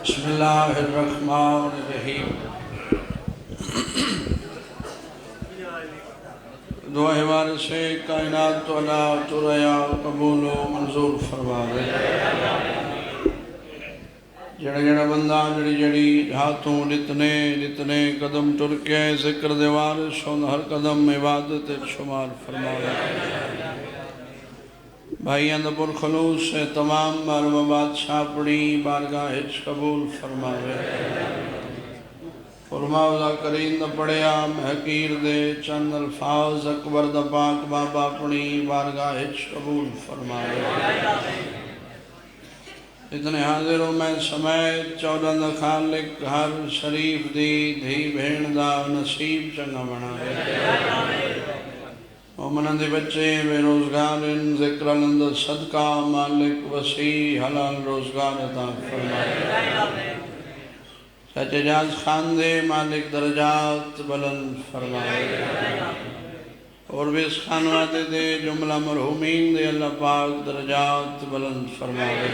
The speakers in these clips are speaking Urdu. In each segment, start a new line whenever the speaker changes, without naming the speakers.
بسم اللہ الرحمن الرحیم۔ دعا وارث کائنات تو اللہ تو ریا قبول و منظور فرما دے۔ جڑا جڑا بندہ جڑی جڑی ہاتھوں لتنے قدم ٹر کے ذکر دے وارث ہون، ہر قدم عبادت شمار فرما دے۔ بھائی اندپور خلوص سے تمام معلوم بادشاہ اپنی بارگاہ قبول فرماوے۔ فرماولا کریم دا پڑھیا محقیر دے چند الفاظ اکبر دا پاک بابا اپنی بارگاہ قبول فرماوے۔ اتنے حاضروں میں سمیت 14 دا خالق ہر شریف دی دھی بھین دا نصیب چنگا بنائے۔ مومنہ دے بچے بے روزگار ذکر الند صدقہ مالک وسیع حلال روزگار عطا فرمائے۔ سچ اجاز خان دے مالک درجات بلند فرمائے۔ اور بھی اس خانواتے دے جملہ مرحومین دے اللہ پاک درجات بلند فرمائے۔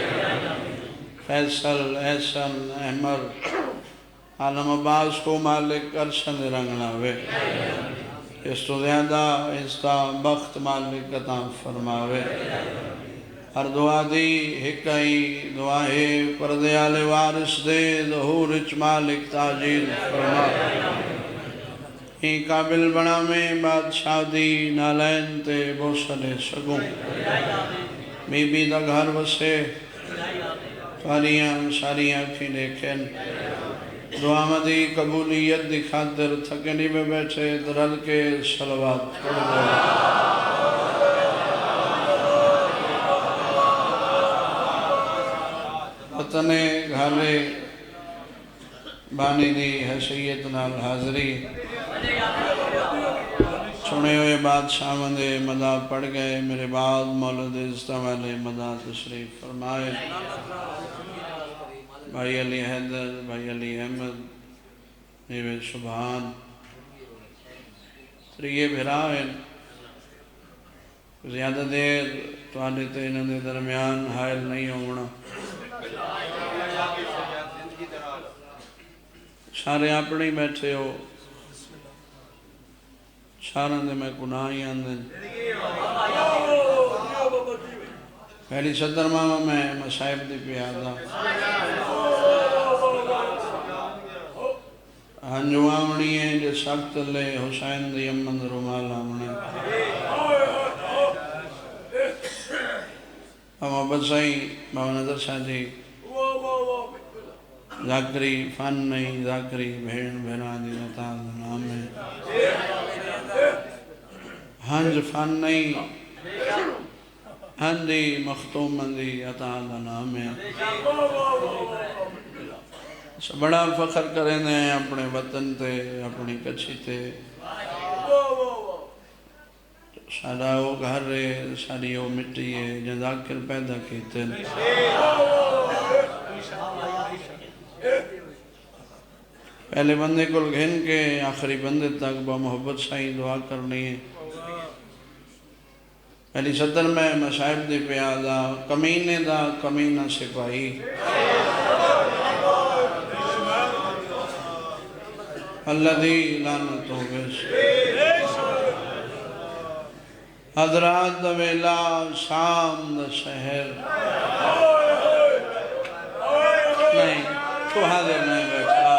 فیصل، احسن، احمد، عالم عباس کو مالک عرشن رنگ لاوے۔ اس تو زیادہ اس کا بخت مالک عطا فرماوے۔ ہر دعا دی حکائی دعا ہے پردے آل وارث دے ظہور اچ مالک تاجیل فرماوے۔ ہی قابل بنا میں بادشاہ دی نالین تے بوسنے سگوں۔ بی بی دا گھر بسے ساریاں پھی دیکھیں۔ دعا مدی قبولیت دی خاطر تھکنی میں بیٹھے درل کے صلوات پڑھ دے۔ وطن گھرے بانی دی حیثیت نال حاضری چھوڑے ہوئے بادشاہ مندے مدہ پڑھ گئے۔ میرے بعد مولد عزتہ والے مدہ تشریف فرمائے۔ بھائی علی حیدر، بھائی علی احمد، نیوے سبحان تریے بھرائن زیادہ دیر توالے تے انہوں نے درمیان حائل نہیں ہونا۔ سارے اپنے بیٹھے ہو، سارے میں گناہی آندن۔ پہلی صدر ماما میں مصائب دی پیادہ ہنجو آمنی ہے جو سخت لے حسین دی امن رومال آمنے۔ محبت صحیح بابا نظر شاہ جی ذاکری فن نہیں، ذاکری بھین بھینا دی نتاز نام ہے۔ ہنج فن نہیں، ہنجی مختوم مندی اتاز نام ہے۔ بڑا فخر کریں دے اپنے وطن تے، اپنی کچھی تے۔ ساڑھا وہ گھر ہے، ساڑھی وہ مٹی ہے، جن ذاکر پیدا کیتے۔ پہلے بندے کو گھن کے آخری بندے تک با محبت سائی دعا کرنی ہے۔ پہلی صدر میں مصائب دی پیادہ کمینے دا کمینہ سپاہی۔ اللہ دی لعنتوں بس حضرات دا ویلا شام دا شہر نہیں تو حاضر نہیں بیٹھا۔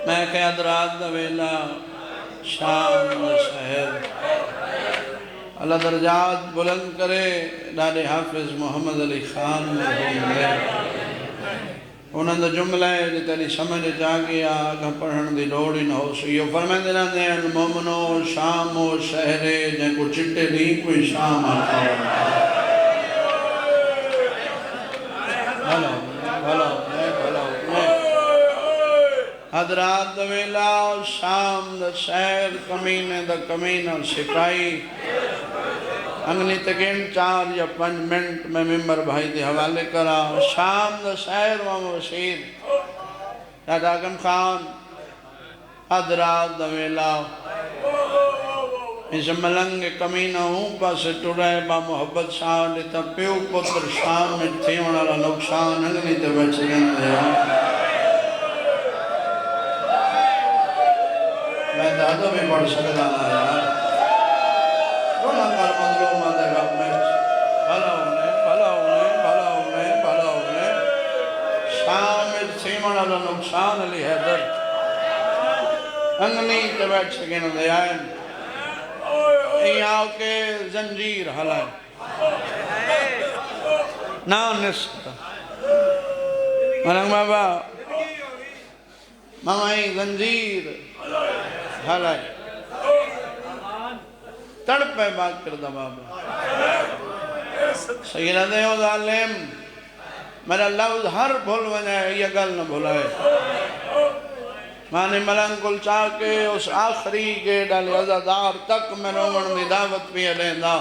میں کہ حضرات دا ویلا شام دا شہر اللہ درجات بلند کرے۔ ڈاڈے حافظ محمد علی خان مرحوم دے انہوں نے جملہ ہے جو تیری سمجھ جا گیا آگاہ پڑھن دی لوڑی نہ ہو سی۔ یہ فرمائے دینا دے المومنو شام و شہرے جن کو چٹے نہیں کوئی شام آتا ہو۔ بھلو بھلو بھلو حضرات دویلا شام دا شہر کمینے دا کمینہ سپائی۔ انگلی تکین 4 یا 5 منٹ میں ممبر بھائی دے حوالے کرا۔ شام دا شہر و مبشیر دادا آگم خان حضرات دا ویلا اس ملنگ کمینہ ہوں پاس ٹرائے با محبت شاہ لیتا پیو پتر شام میں تھی والا نقصان ہنگنی تے بچ گندے میں دادو بھی پڑھ سکتا نا یار رونا کر مظلومہ دے رب میں بھلا ہونے بھلا ہونے بھلا ہونے بھلا ہونے شام میں تھی والا نقصان علی حیدر ہنگنی تے بچ گندے آئیں یہاں کے زنجیر حلائے نا نسکتا ملنگ بابا مامائی زنجیر حلائے تڑپے بات کردہ بابا سیدہ دے او ظالم میرا لفظ ہر بھول ونائے یہ گل نہ بھولائے مانے ملنگ کل چاہ کے اس آخری کے ڈالی عزادار تک میں رومن دی دعوت بھی لیں دا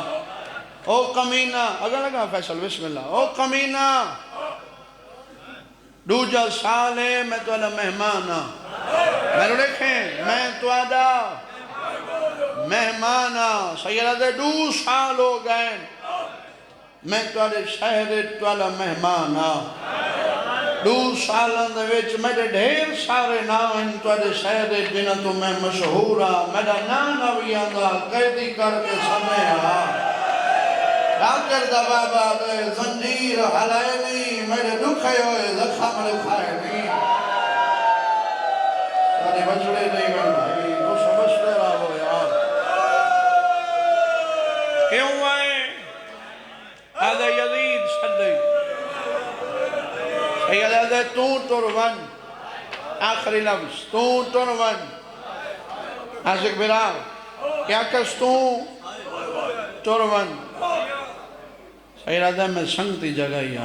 او کمینہ اگر لگا فیصل بسم اللہ او کمینہ دوجہ سالے میں تو اللہ مہمانا میں رو دیکھیں میں تو آدھا مہمانا سیدہ دے 2 سال ہو گئے میں تو آدھے شہر تو اللہ مہمانا 2 سالوں دے وچ میرے ڈھیر سارے نام تو آدھے شہر جنہ تو میں مشہورا میرا نانا بھی آدھا قیدی کر کے سمیہ ڈاکر دا بابا دے زنجیر حلائے نہیں میرے دکھے ہوئے زخم لکھائے نہیں سارے بچڑے نہیں بن بھائی تو سمجھتے رہا ہو یار کیوں آئے آدھے یزید صدی سیدہ دے تو ٹرون آخری لفظ تو ٹرون عاشق برار کیا کس تو ٹرون سیدہ دے میں سنگتی جگہ ہی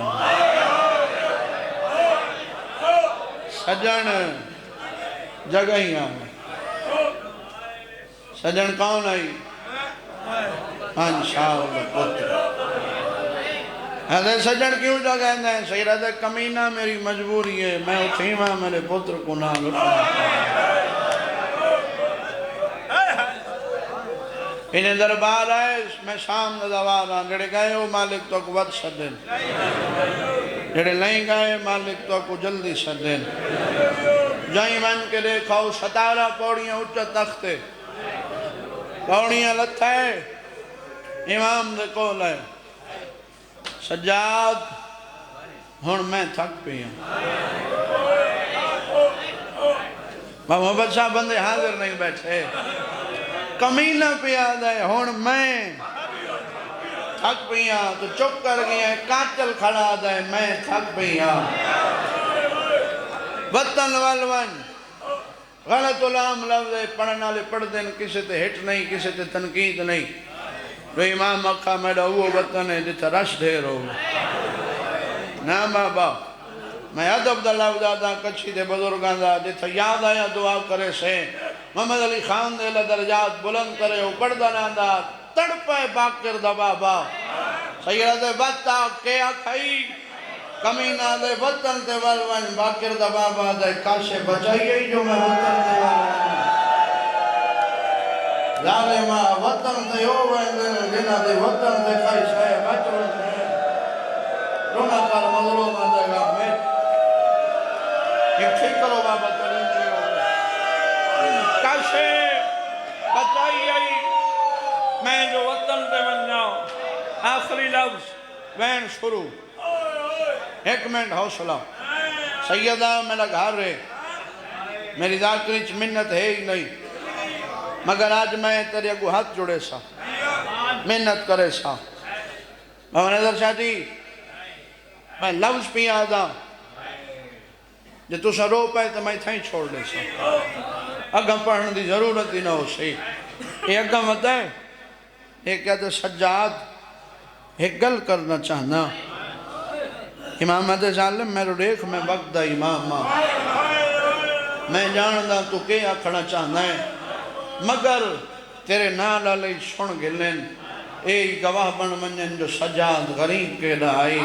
سجن جگہ ہی سجن کون آئی انشاءاللہ پتر حضرت سجن کیوں جگہ ہیں سیدہ دے کمینہ میری مجبوری ہے میں اتھیمہ میرے پتر کو نہ لٹنا انہیں دربار آئے میں شام ندوارا جڑے گئے ہو مالک تو کو وقت سدن جڑے نہیں گئے مالک تو کو جلدی سدن جائیں من کے دیکھو 17 پوڑیاں اچھا تختے پوڑیاں لتھے امام دے کول ہے سجاد ہون میں تھک پیا محمد صاحب بندے حاضر نہیں بیٹھے کمینہ پہ آدھا ہے ہون میں تھک پیا تو چپ کر گیا ہے قاتل کھڑا آدھا ہے میں تھک پیا وطن والون غلط علام لفظ ہے پڑھنا لے پڑھ دیں کسی تے ہٹ نہیں کسی تے تنقید نہیں تو امام اکھا میڈا وہ وطن ہے جتا رش دھیر ہو نا بابا میں ادب دا لفظ آدھا کچھی دے بزرگاں دا جتا یاد آیا دعا کرے سے محمد علی خان دے درجات بلند کرے ہو پڑھدا ناندہ تڑپے باکر دا بابا سیدہ دے بطا کیا کھائی کمینہ دے وطن تے والوان باکر دا بابا دے کاشے بچائیے جو میں وطن تے والوان ظالمہ وطن تے ہو ویندن جنہ دے وطن تے کھائی شاہ بچڑ سے رونا کر مظلوم دے گا میں یہ ٹھیک کرو بابا تلین دے ہو کاشے بچائیے میں جو وطن تے بن جاؤں آخری لفظ وین شروع 1 منٹ حوصلہ سیدہ میرا گھر رہے میری ذات کنچ منت ہے ہی نہیں مگر آج میں تیرے اگو ہاتھ جڑے سا منت کرے سا بابا نظر شاہ جی میں لفظ پی آدھا جے تو سا رو پائے تو میں تھائیں چھوڑ لے سا اگم پڑھنے دی ضرورت ہی نہ ہو سی یہ اگم ہوتا ہے ایک کہتے سجاد ایک گل کرنا چاہنا امام مدد ظالم میرے دیکھ میں وقت دا امام میں جاندہ تو کیا کھڑا چاہنا ہے مگر تیرے نال علی سن گلن اے گواہ بن منجن جو سجاد غریب کے دائی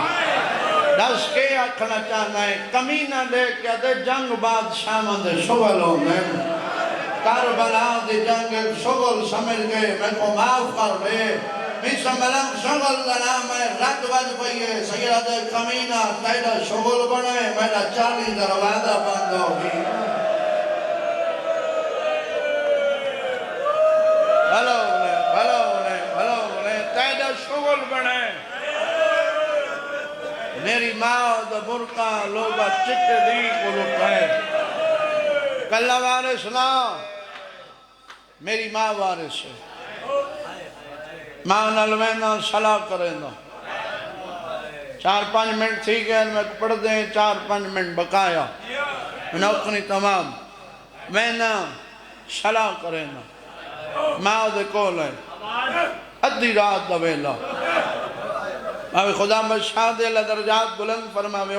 دس کیا کھڑا چاہنا ہے کمینہ دے کیا دے جنگ بادشاہ دے شغل ہوں کربلا دی جنگ شغل سمجھ گئے میں کو معاف کر دے میسا ملنگ شغل نام ہے رد ود پئیے سیدہ کمینہ تیرا شغل بنے میرا 40 دروازہ بند ہوگی بھلو تیرا شغل بنے میری ماں دا برکہ لوگا چٹ دی کو لٹھائے کلہ وارث نہ میری ماں وارث ہے ماں نلوینا صلاح کرنا 4-5 منٹ تھی گئے میں پڑھ دیں 4-5 منٹ بقایا نوکری تمام وینا صلاح کرنا ماں دے کول ہے ادھی رات دا ویلا میں خدا بشاہ دے اللہ درجات بلند فرماوے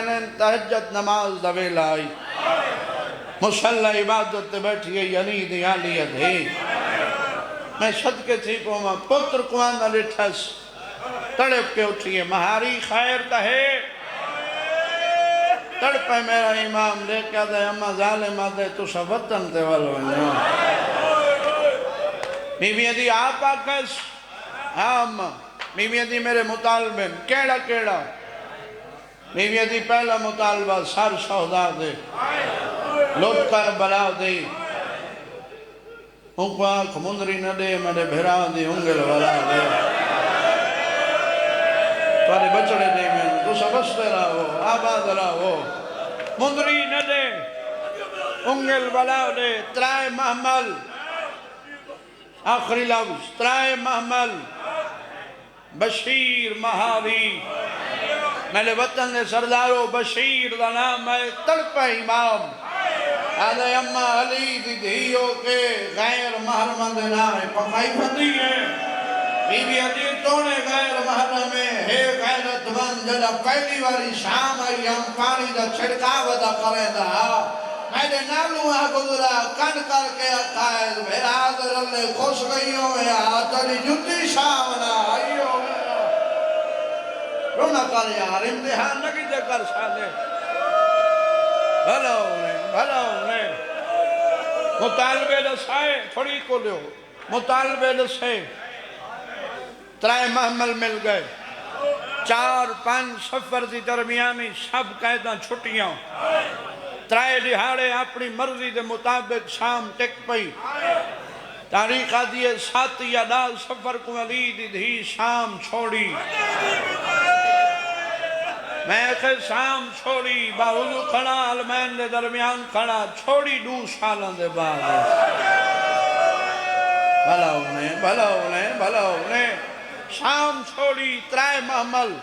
نے تہجد نماز دا ویلا آئی مسلح عبادت تے بیٹھی ہے یعنی دیالیت ہے میں صدقے تھی کو ماں پتر کوانا لٹھس تڑپ کے اٹھئے مہاری خیر کہے تڑپے میرا امام لے کے دے اما ظالمہ دے تو سا وطن تے والو میوی دی آپ آکس اما میوی دی میرے مطالبین کیڑا میوی دی پہلا مطالبہ سر سودا دے لوٹ کر بلا دے ان کو آنکھ مندری نہ دے میرے بھیرا دی انگل والا دے تمہارے بچڑے دے میں تو سبستے رہو آباد رہو مندری نہ دے انگل والا دے ترائے محمل آخری لفظ ترائے محمل بشیر مہاوی میرے وطن نے سردارو بشیر دا نام ہے تڑپہ امام آدھے اممہ علی دی دھیوں کے غیر محرم دنائے پکائی پھتی ہیں بی بی عدیل تونے غیر محرم ہے غیرت من جدہ پہلی والی شام آئی ہم پانی دا چھڑکاو دا کریں دا میرے نالو گزرا کن کر کے اکھائے میرا آدھر اللہ خوش گئیوں میں آتری جتی شامنا آئیوں میں رونا کر یار امتحان نکی دے کر سالے بھلا انہیں مطالبے دسائے تھوڑی کو لیو مطالبے دسائے ترائے محمل مل گئے 4-5 سفر دی درمیانی سب قیدہ چھٹیاں ترائے دہاڑے اپنی مرضی دے مطابق شام ٹک پئی تاریخ آدھی 7 یا 10 سفر کو علی دی دھی شام چھوڑی میں کہ شام چھوڑی باوضو کھڑا علمین دے درمیان کھڑا چھوڑی 2 سالوں دے بعد بھلا انہیں شام چھوڑی ترائے محمل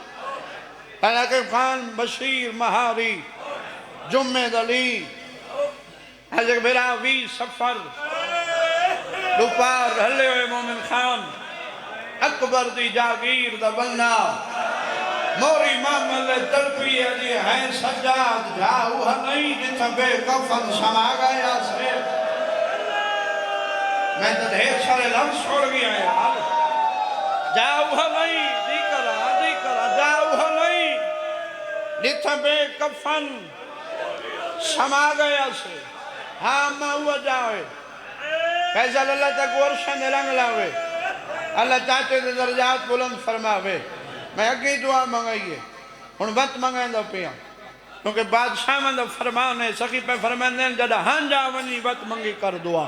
علاقہ خان بشیر مہاری جمعہ دلی حضرت براوی سفر دوپار رہلے ہوئے مومن خان اکبر دی جاگیر دا بننا موری محمل تلپی علی ہے سجاد جاؤ نہیں جتا بے کفن سما گیا سے میں تو ڈھیر سارے لفظ چھوڑ گیا ہے جاؤ نہیں دی کرا جاؤ نہیں جتا بے کفن سما گیا سے ہاں میں ہوا جاؤے فیصل اللہ تک ورشن رنگ لاوے اللہ چاہتے تھے درجات بلند فرماوے میں اگئی دعا منگائیے ان وقت منگائیں دو پیا کیونکہ بادشاہ میں دو فرمانے سخی پہ فرمانے جدہ ہاں جاونی وقت منگی کر دعا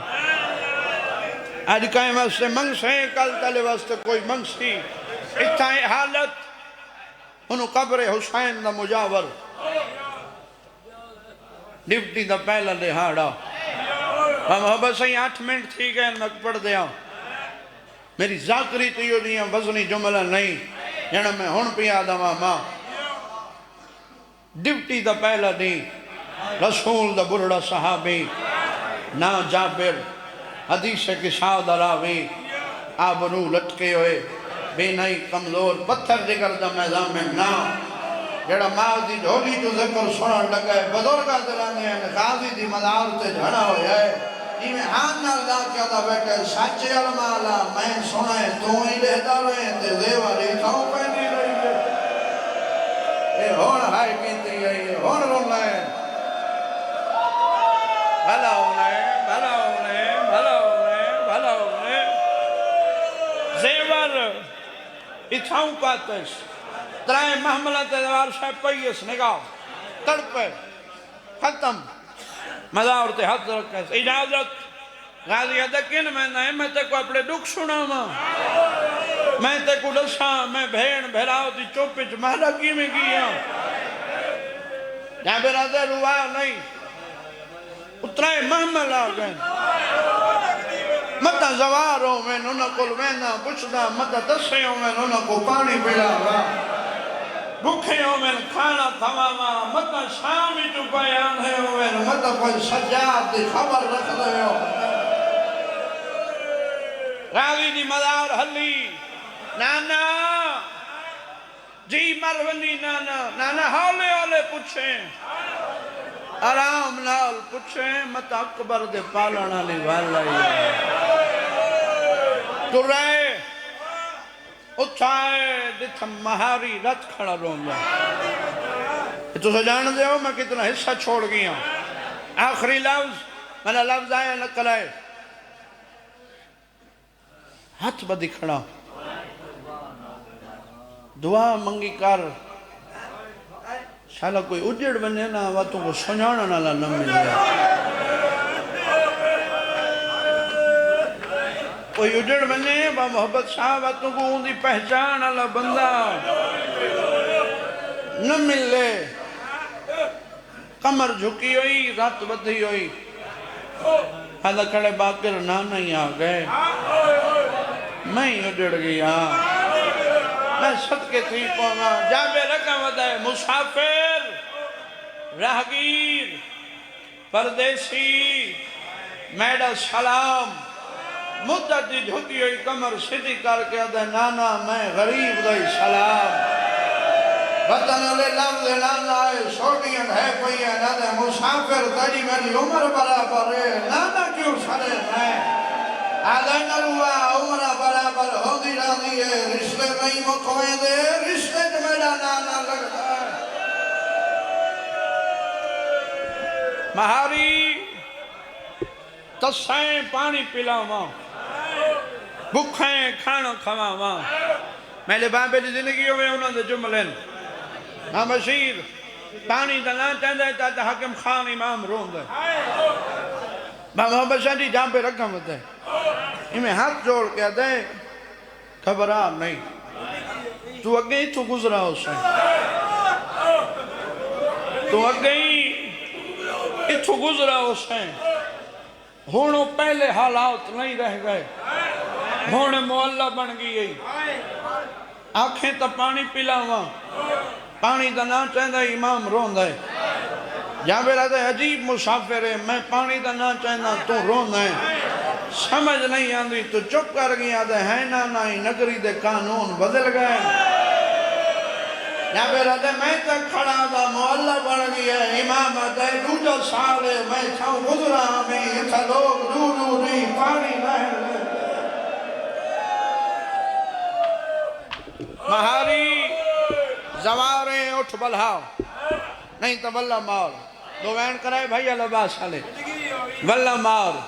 آج کہیں واسطے منگ سے کل تلے واسطے کوئی منگ سی اتھائیں حالت انہوں قبر حسین دا مجاور ڈپٹی دا پہلا دہاڑا ہم بس ہی 8 منٹ تھی گئے میں پڑھ دیا میری ذاکری تیو دیاں وزنی جملہ نہیں یعنی میں ہون پی آدم آماں ڈپٹی دا پہلا دی رسول دا برڑا صحابی نا جابر حدیث کے ساتھ راوی آبرو لٹکے ہوئے بے نئی کمزور پتھر دگر دا میدان میں نا جڑا ماں دی جھولی جو ذکر سنن لگا ہے بزرگا دلانے ہیں غازی دی مدار تے جھڑا ہویا ہے یہ میں ہاں نال دا کیا دا بیٹھے سچے علمالا میں سنائے تو ہی لہتا رہے تے زیواری تھاؤں پہنی رہی ہے یہ ہون ہائی کینتی ہے ہون رون لائے بھلا ہونے اتھاؤں پاتش ترائے محملہ تیوار شاہ پیس نگاہ تڑپے ختم مداور تے ہاتھ رکھے اجازت غازی ادکین میں تے کو اپنے دکھ سنا میں تے کو دساں میں بھین بھیراؤ دی چوپچ مہرہ کی میں گیا جہاں بے رضا روا نہیں اترائے محمل آگئے متا زواروں میں نونا کل وینا پچھدا متا دسیوں میں نونا کو پانی پڑا گا بھکھیوں میں کھانا تھواما متا شامی جو بیان ہے ہوئے متا کوئی سجاد دی خبر رکھ دے ہو غازی دی مدار حلی نانا جی مرولی نانا ہولے ہولے پوچھیں آرام نال پوچھیں مت اکبر دے پالنا لی والا تو رہے اچھائے دتھم مہاری رت کھڑا رون دا تو سے جان دے ہو میں کتنا حصہ چھوڑ گیا آخری لفظ میں نے لفظ آئے نکل آئے ہاتھ بدی کھڑا دعا منگی کر شالا کوئی اجڑ بنے نا واتوں کو سنجانا نالا نہ مل گیا کوئی اجڑ بنے با محبت شاہ واتوں کو اندھی پہچان اللہ بندہ نہ مل لے کمر جھکی ہوئی رات بدھی ہوئی حالا کھڑے باقر نانا ہی آگئے میں ہی اجڑ گیا میں صدقے تھی پونا جابے رکھا ودائے مسافر راہگیر پردیسی میڈا سلام مدت دی جھکی ہوئی کمر سیدھی کر کے دے نانا میں غریب دائی سلام وطن علی لفظ نانا ہے شوٹیاں ہے کوئی ہے نانا مسافر تجی میری عمر برابر ہے نانا کیوں سرے میں آدھائی نروہ عمرہ برابر ہو دی رہی ہے رشتے نہیں مکھوئے دے رشتے جو میرا نانا لگتا ہے مہاری تسائیں پانی پلا ماں بکھائیں کھانا کھوا ماں میں لے بابے دی زندگی ہوئے انہوں نے جملیں ہاں بشیر پانی دلان چاہتا ہے تاہتا حکم خان امام رون دے بابا بشیر دی جام پہ رکھا ہوتا ہے ہمیں ہاتھ جوڑ کے دے گھبرا نہیں تو اگئی تو گزرا ہو سے تو اگئی تو گزرا ہو سے ہونوں پہلے حالات نہیں رہ گئے ہونے معلّہ بن گئی آنکھیں تا پانی پلا ہوا پانی دا نہ چاہتا ہے امام رون دے جہاں بے رہتا ہے عجیب مسافر ہے میں پانی دا نہ چاہتا تو رون دے سمجھ نہیں آندھی تو چپ کر گیا دے ہے نا ہی نگری دے قانون بدل گئے جہاں بے رہتا ہے میں تک کھڑا دا معلّہ بڑھ گیا امام دے دوجہ سال ہے میں چھاؤں گزرا میں اتھا لوگ دو نہیں پانی لہر لے مہاری زواریں اٹھ بلہاؤ نہیں تو واللہ مار دو وین کرائے بھائی لباس حالے واللہ مار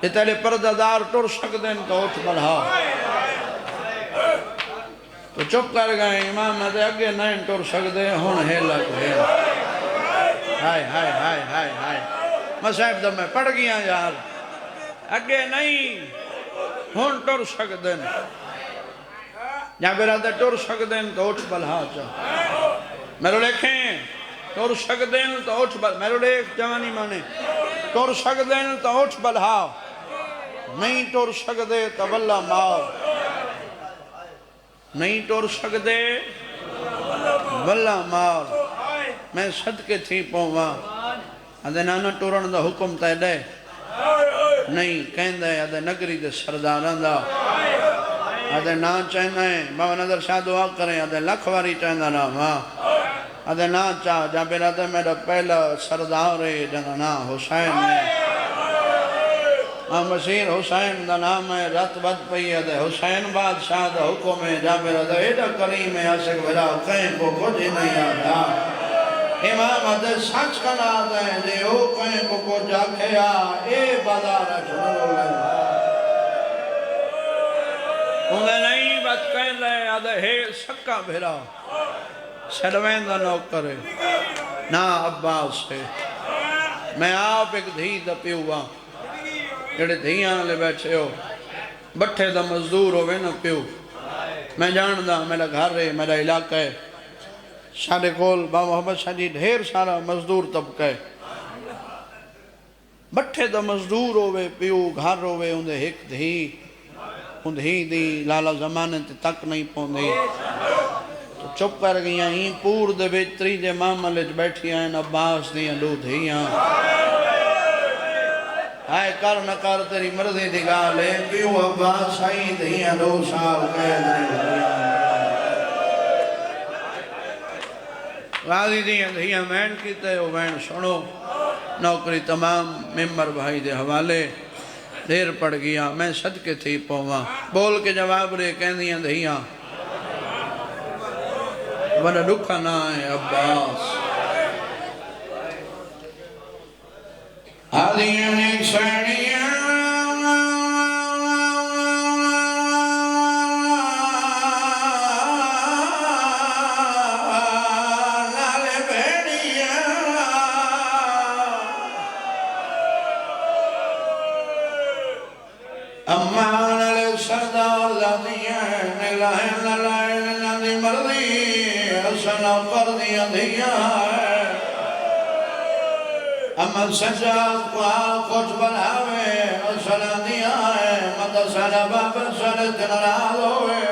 یہ تیرے پرددار ٹور سکدیں تو اٹھ بلہاؤ تو چپ کر گئے امام دے اگے نہیں ٹور سکدے ہون ہے لگ ہے ہائے ہائے ہائے ہائے ہائے مسائب دم میں پڑ گیا یار اگے نہیں ہون ٹور سکدیں جہاں پہ رہتا ہے ٹور سکدیں تو اٹھ بلہا چاہ میرے لکھیں ٹور سکدیں تو اٹھ بلہا میرے لکھ جوانی مانے ٹور سکدیں تو اٹھ بلہا نہیں ٹور سکدے تو واللہ مار نہیں ٹور سکدے واللہ مار میں صدقے تھی پوہاں آدھے نانا ٹورن دا حکم تے دے نہیں کہیں دے آدھے نگری دے سرداران دا آدھے نا چاہنا ہے بابا نظر شاہ دعا کریں آدھے لکھواری چاہنا نا ماں آدھے نا چاہ جہاں پہ رہتا ہے میرا پہلا سردار ہے جہاں نا حسین ہے مسیر حسین دا نام ہے رت بد پئی آدھے حسین بادشاہ دا حکم ہے جہاں پہ رہتا ہے ایڈا کریم ہے عاشق بھرا کہیں کو کچھ نہیں آتا امام آدھے سچ کنا آدھے جے ہو کہیں کو کو جا کھیا اے بازار چھوڑو لگا انہیں نہیں بات کہیں لے آدھے ہے سکا بھیرا سڑوین دا نوکر ہے نا عباس ہے میں آپ ایک دھی دا پیوہ جڑے دھیاں لے بیٹھے ہو بٹھے دا مزدور ہوئے نا پیو میں جان دا میرا گھر ہے میرا علاقہ ہے شاہ کول با محمد شاہ جی ڈھیر سارا مزدور طبقہ ہے بٹھے دا مزدور ہوئے پیو گھر ہوئے اندھے ایک دھی اندھی دی لالا زمانے تے تک نہیں پوندی تو چپ کر گئیاں ہی پور دے بیتری دے معاملے بیٹھی آئین عباس دیاں دو دھیاں آئے کر نہ کر تیری مرضی دی گالے پیو عباس آئی دھیاں 2 سال قید نہیں غازی دھیاں وین کیتے ہو وین سنو نوکری تمام ممبر بھائی دے حوالے دیر پڑ گیا میں صدقے تھی پوما بول کے جواب رہے کہندیاں دھیاں بڑا دکھا نہ ہے عباس آدھیاں ایک سڑیاں امان علیہ سردار دادیاں نلائن نلائن نادی مردی حسنہ پردیاں دیا ہے امن سجاد کو کچھ بناوے حسنہ دیا ہے مدسنہ بابر سنت نراز ہوئے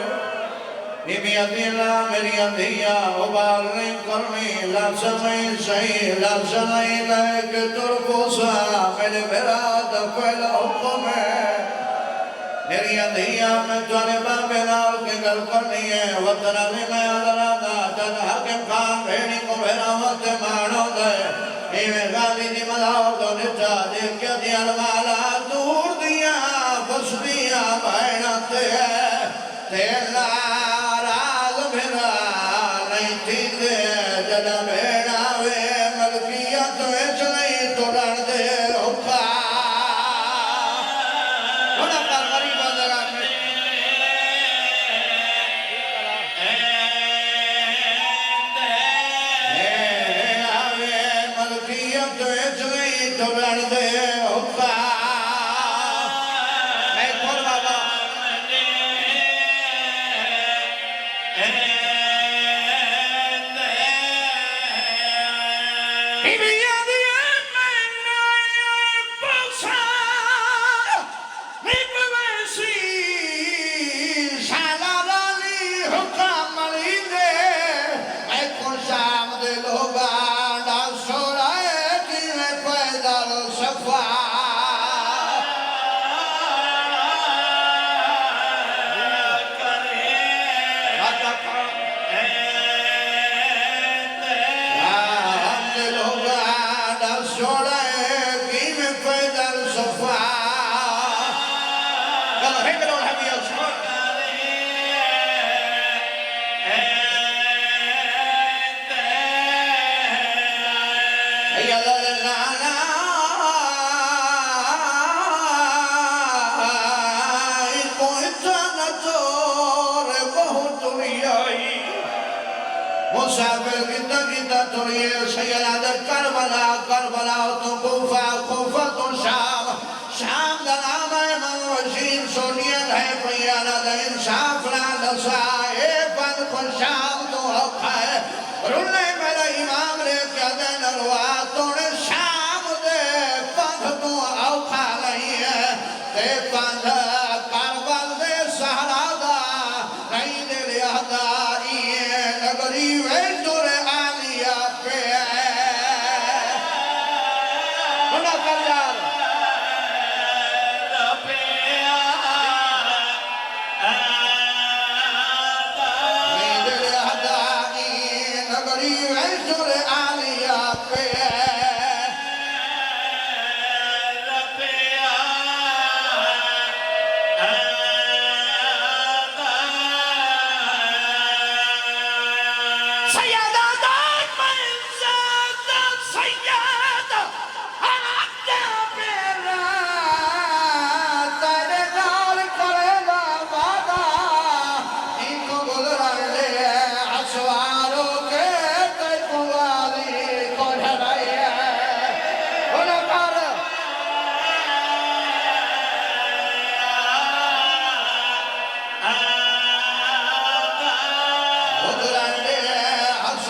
بیبی عدیلہ میری عدیہ عبال نہیں کرنی لا سمیں صحیح لا سنائی لائک ترکوسا میرے براد پہلا حکم ہے میری عدیہ میں توانے بابے نال کے گل کرنی ہے وطن علی میں آدھرادا جن حکم خان بھیڑی کو بھیرا وقت مانو دے ایویں غازی دی مداؤ دو نچا دیکھ کیا دیا المالا دور دیا بس دیا بھائنا تے تیلا راز بھیرا نہیں تھی دے جنا بھیڑا وے ملکیت ویچ نہیں تو ڈر دے رکھا مسافر گتا گتا توریے سیادہ کربلا کربلا تو کوفہ کوفہ تو شام شام دا نام ہے موشین سونیت ہے پیانا دا انصاف لا نسا اے پن کو شام تو حقا ہے رولے میرا امام لے کیا دے نروا توڑے شام دے پن تو حقا نہیں ہے تے پن کربل دے سہرا دا نہیں دے لیا دا نگری ویٹور آلیا پہ بڑا کر جار نگری ویٹور آلیا پہ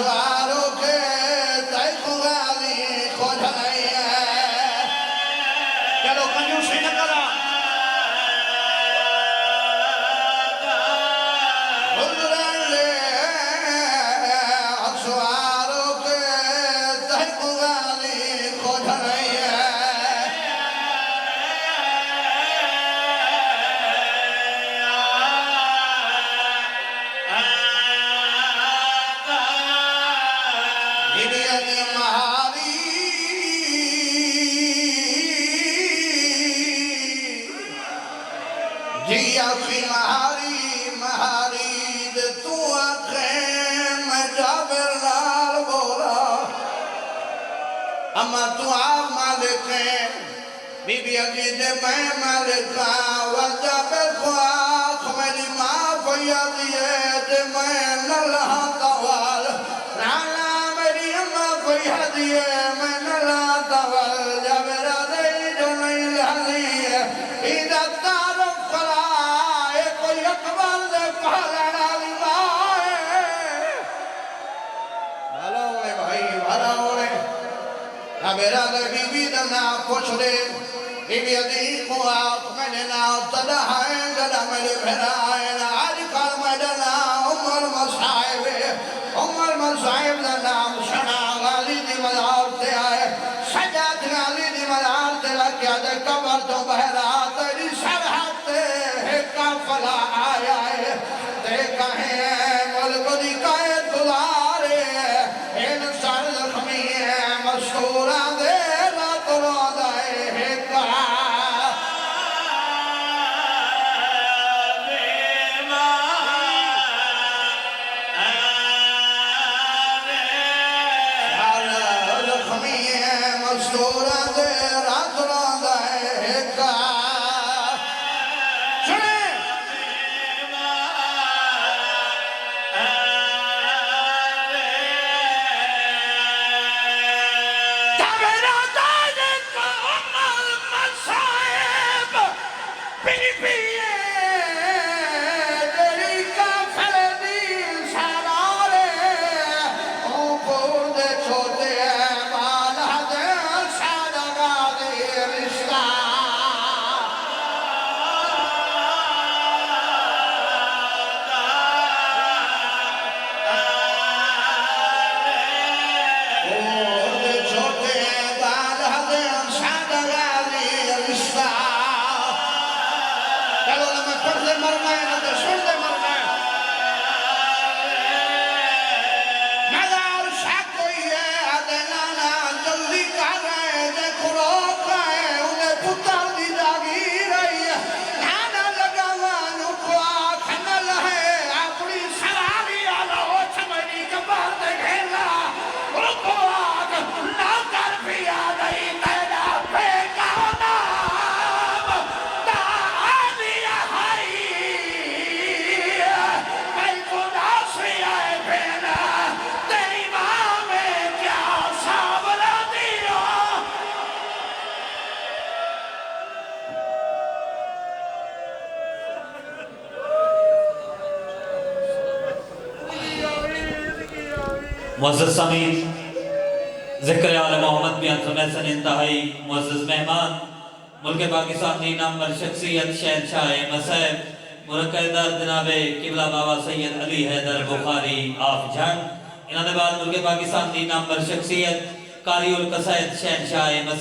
سوارو کے تیکو غالی کو جھلائی ہے چلو کنجوسی نہ کرا حضران لے سوارو کے تیکو غالی کو جھلائی ہے جی آخی مہاری دے تو آنکھیں میں جابر لال بولا اما تو آپ مالکیں بی بی اگی دے میں مالکاں وجابر کو آنکھ میری ماں پیا دیئے دے میں نلہا توال رانا میری اماں پیا دیئے میں نلہا توال جابر آدھے جو نہیں لہلی ہے ایدہ تعرف اکبر دے پہلنا لیمائے بھالا ہوئے بھائی بھالا ہوئے میرا دے بی بی دنا پوچھ دے بی بی ادھی کو آنکھ میں نے نا تدہائیں جدا میرے بھرائیں آج کل میں دنا عمر مصائب دا نام شنا غالی دی مدار تے آئے سجاد غالی دی مدار تے لکیا دے قبر تو بہرا تیری سرحد تے ایکا فلا آیا ہے دیکھا ہے ملک دی کائے دلارے این سر زخمی ہے مشہورہ دے رات رو دائے ایکا مشہورہ دے رات رو دائے ایکا
معزز سامعین، ذکر آل محمد بیان سمیسن انتہائی معزز مہمان ملک پاکستان دی نامور شخصیت شہنشاہ مسیب مرکہ در جناب قبلہ بابا سید علی حیدر بخاری آف جنگ انہوں نے بعد ملک پاکستان دی نامور شخصیت قاری القصائد شہنشاہ مسیب